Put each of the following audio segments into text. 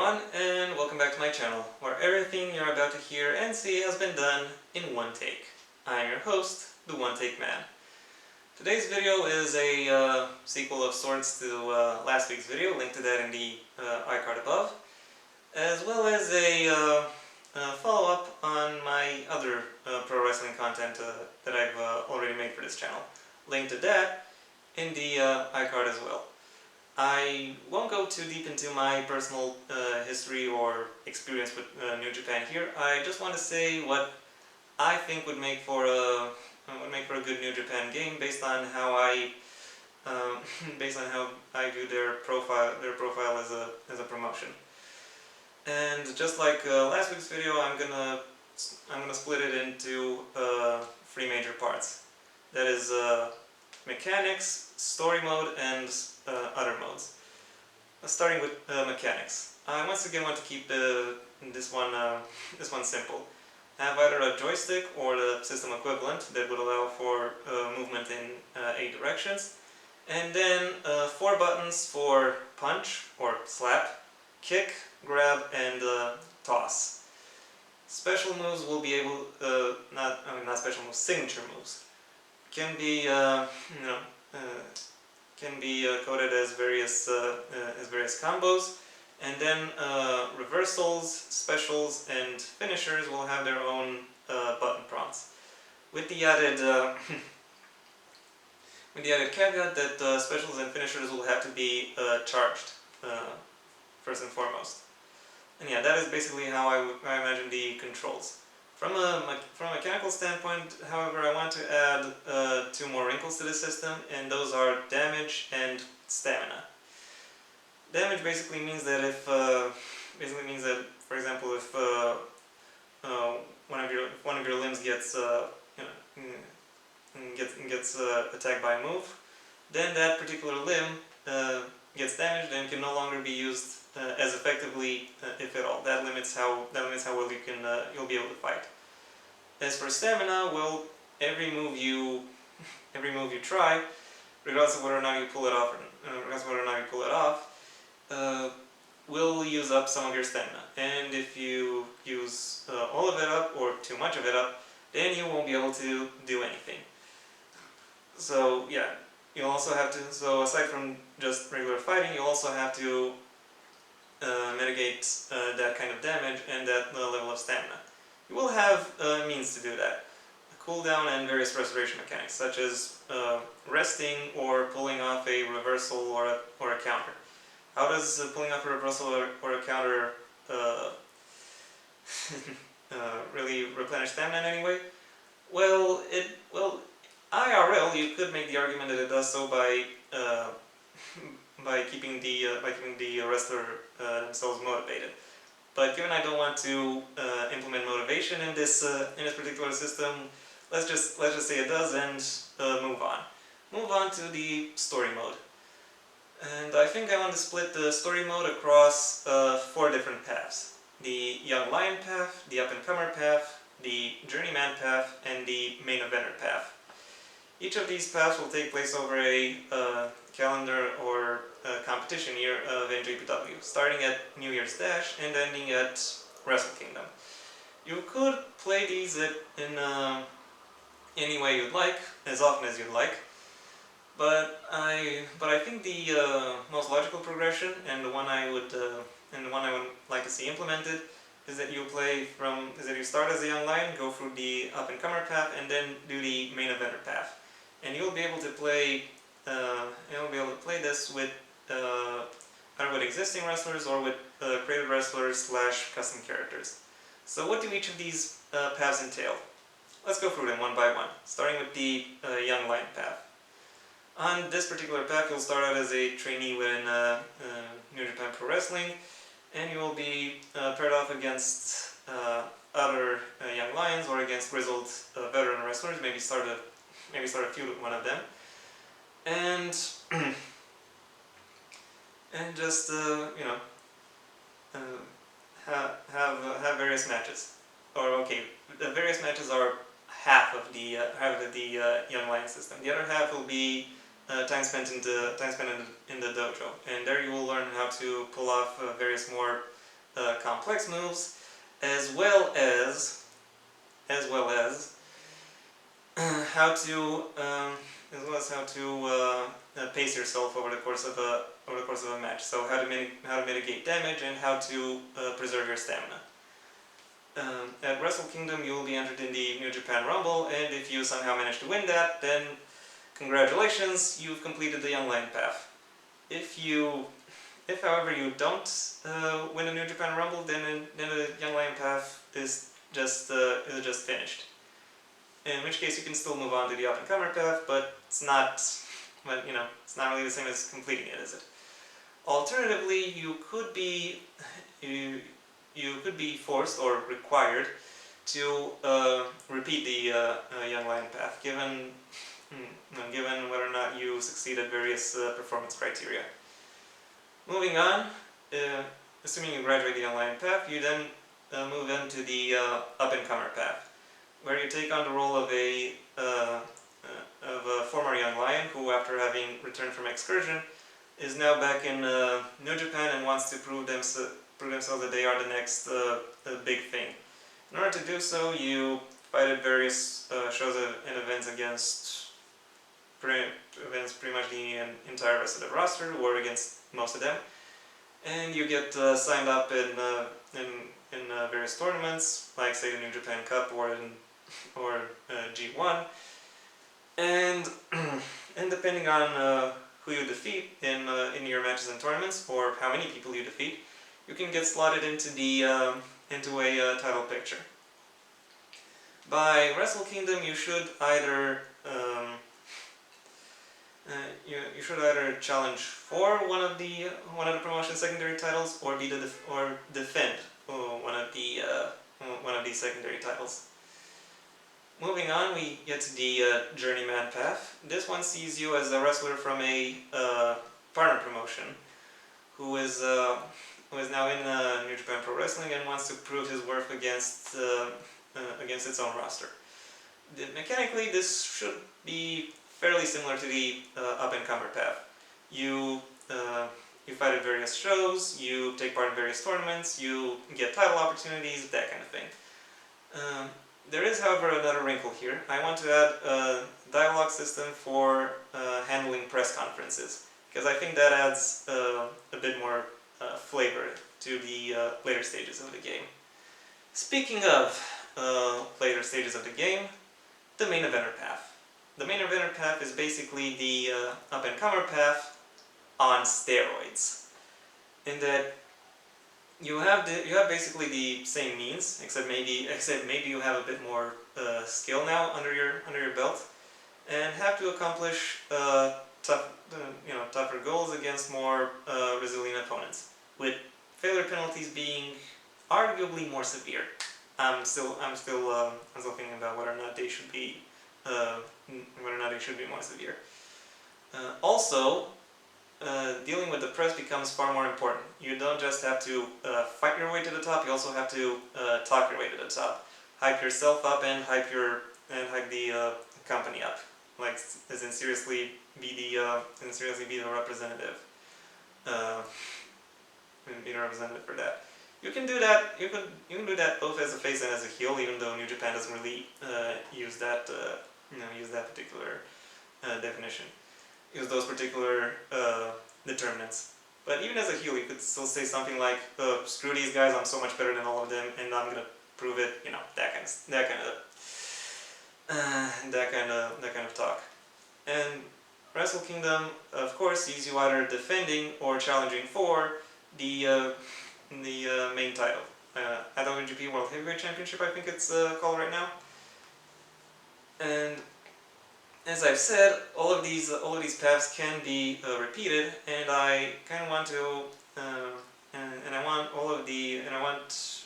everyone, and welcome back to my channel, where everything you're about to hear and see has been done in one take. I'm your host, the One Take Man. Today's video is a sequel of sorts to last week's video, linked to that in the iCard above, as well as a follow-up on my other pro wrestling content that I've already made for this channel. Linked to that in the iCard as well. I won't go too deep into my personal history or experience with New Japan here. I just want to say what I think would make for a good New Japan game based on how I view their profile as a promotion. And just like last week's video, I'm gonna split it into 3 major parts. That is mechanics, story mode, and other modes. Starting with mechanics. I once again want to keep this one simple. Have either a joystick or the system equivalent that would allow for movement in 8 directions, and then 4 buttons for punch or slap, kick, grab, and toss. Special moves will be able not special moves, signature moves can be coded as various combos, and then reversals, specials, and finishers will have their own button prompts, with the added caveat that specials and finishers will have to be charged first and foremost. And yeah, that is basically how I imagine the controls. From a mechanical standpoint, however, I want to add 2 more wrinkles to the system, and those are damage and stamina. Damage basically means that for example, if one of your limbs gets attacked by a move, then that particular limb gets damaged and can no longer be used as effectively, if at all. That limits how well you'll be able to fight. As for stamina, well, every move you try, regardless of whether or not you pull it off, will use up some of your stamina. And if you use all of it up or too much of it up, then you won't be able to do anything. So yeah, you'll also have to. So aside from just regular fighting, you also have to mitigate that kind of damage and that level of stamina. You will have means to do that. A cooldown and various restoration mechanics, such as resting or pulling off a reversal or a counter. How does pulling off a reversal or a counter really replenish stamina in any way? Well, IRL, you could make the argument that it does so by keeping the wrestler themselves motivated. But given I don't want to implement motivation in this particular system, let's just say it does, and move on. Move on to the story mode. And I think I want to split the story mode across 4 different paths: the young lion path, the up-and-comer path, the journeyman path, and the main eventer path. Each of these paths will take place over a calendar or competition year of NJPW, starting at New Year's Dash and ending at Wrestle Kingdom. You could play these in any way you'd like, as often as you'd like, but I think the most logical progression, and the one I would like to see implemented, is that you start as a young lion, go through the up-and-comer path, and then do the main eventer path. And you'll be able to play this with either with existing wrestlers or with created wrestlers / custom characters. So what do each of these paths entail? Let's go through them one by one, starting with the young lion path. On this particular path, you'll start out as a trainee within New Japan Pro Wrestling, and you will be paired off against other young lions or against grizzled veteran wrestlers. Maybe start a feud with one of them, and just have various matches. Or okay, the various matches are half of the young lion system. The other half will be time spent in the dojo, and there you will learn how to pull off various more complex moves, as well as how to how to pace yourself over the course of a match. So how to mitigate damage and how to preserve your stamina. At Wrestle Kingdom, you will be entered in the New Japan Rumble, and if you somehow manage to win that, then congratulations, you've completed the Young Lion path. If however you don't win the New Japan Rumble, then the Young Lion path is just finished. In which case you can still move on to the Up and Comer path, but it's not really the same as completing it, is it? Alternatively, you could be forced or required to repeat the Young Lion path, given whether or not you succeed at various performance criteria. Moving on, assuming you graduate the Young Lion path, you then move into the Up and Comer path, where you take on the role of a former Young Lion who, after having returned from excursion, is now back in New Japan and wants to prove themselves that they are the next big thing. In order to do so, you fight at various shows and events against pretty much the entire rest of the roster, or against most of them, and you get signed up in various tournaments, like say the New Japan Cup or G1, and and depending on who you defeat in your matches and tournaments, or how many people you defeat, you can get slotted into a title picture. By Wrestle Kingdom, you should either challenge for one of the promotion's secondary titles, or defend one of these secondary titles. Moving on, we get to the journeyman path. This one sees you as a wrestler from a partner promotion who is now in New Japan Pro Wrestling and wants to prove his worth against its own roster. Mechanically, this should be fairly similar to the Up and Comer path. You fight at various shows, you take part in various tournaments, you get title opportunities, that kind of thing. There is, however, another wrinkle here. I want to add a dialogue system for handling press conferences, because I think that adds a bit more flavor to the later stages of the game. Speaking of later stages of the game, the main eventer path. The main eventer path is basically the Up and Comer path on steroids, in that you have basically the same means, except maybe you have a bit more skill now under your belt, and have to accomplish tougher goals against more resilient opponents, with failure penalties being arguably more severe. I'm still thinking about whether or not they should be more severe. Also, dealing with the press becomes far more important. You don't just have to fight your way to the top; you also have to talk your way to the top, hype yourself up, and hype the company up. Like, as in seriously be the representative. Be the representative for that. You can do that. You can do that both as a face and as a heel, even though New Japan doesn't really use that particular definition. Use those particular determinants. But even as a heel, you could still say something like, "Screw these guys! I'm so much better than all of them, and I'm gonna prove it." You know, that kind of talk. And Wrestle Kingdom, of course, sees you either defending or challenging for the main title. NJPW World Heavyweight Championship, I think it's called right now. And as I've said, all of these paths can be repeated, and I kind of want to, I want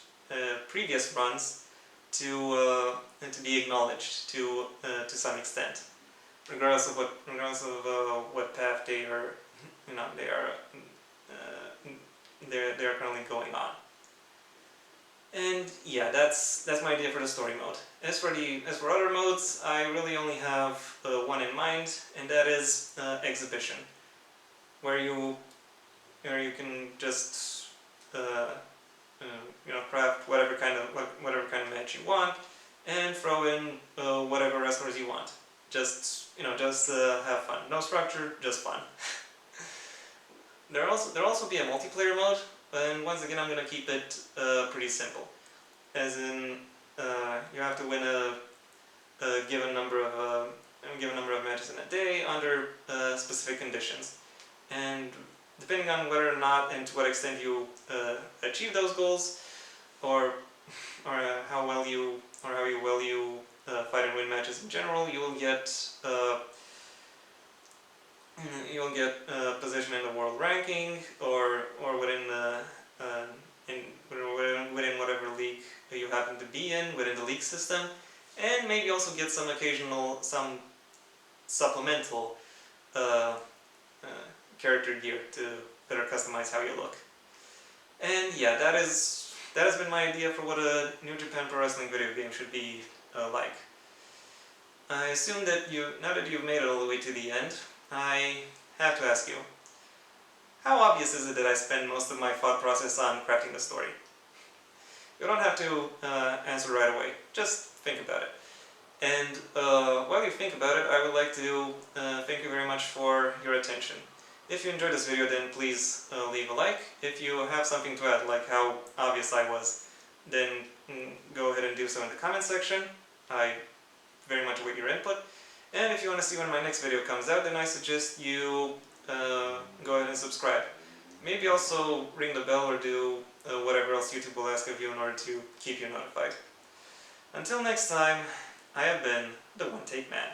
previous runs to be acknowledged to some extent, regardless of what path they are currently going on. And yeah, that's my idea for the story mode. As for other modes, I really only have one in mind, and that is exhibition, where you can just craft whatever kind of match you want, and throw in whatever wrestlers you want. Just have fun. No structure, just fun. There'll also be a multiplayer mode, and once again I'm gonna keep it pretty simple. As in, you have to win a given number of matches in a day under specific conditions, and depending on whether or not and to what extent you achieve those goals, or how well you fight and win matches in general, you'll get position in the world ranking, or within within whatever league you happen to be in within the league system, and maybe also get some supplemental character gear to better customize how you look. And yeah, that has been my idea for what a New Japan Pro Wrestling video game should be like. I assume that now that you've made it all the way to the end, I have to ask you, how obvious is it that I spend most of my thought process on crafting the story? You don't have to answer right away, just think about it. And while you think about it, I would like to thank you very much for your attention. If you enjoyed this video, then please leave a like. If you have something to add, like how obvious I was, then go ahead and do so in the comment section. I very much await your input. And if you want to see when my next video comes out, then I suggest you go ahead and subscribe. Maybe also ring the bell or do whatever else YouTube will ask of you in order to keep you notified. Until next time, I have been the One Take Man.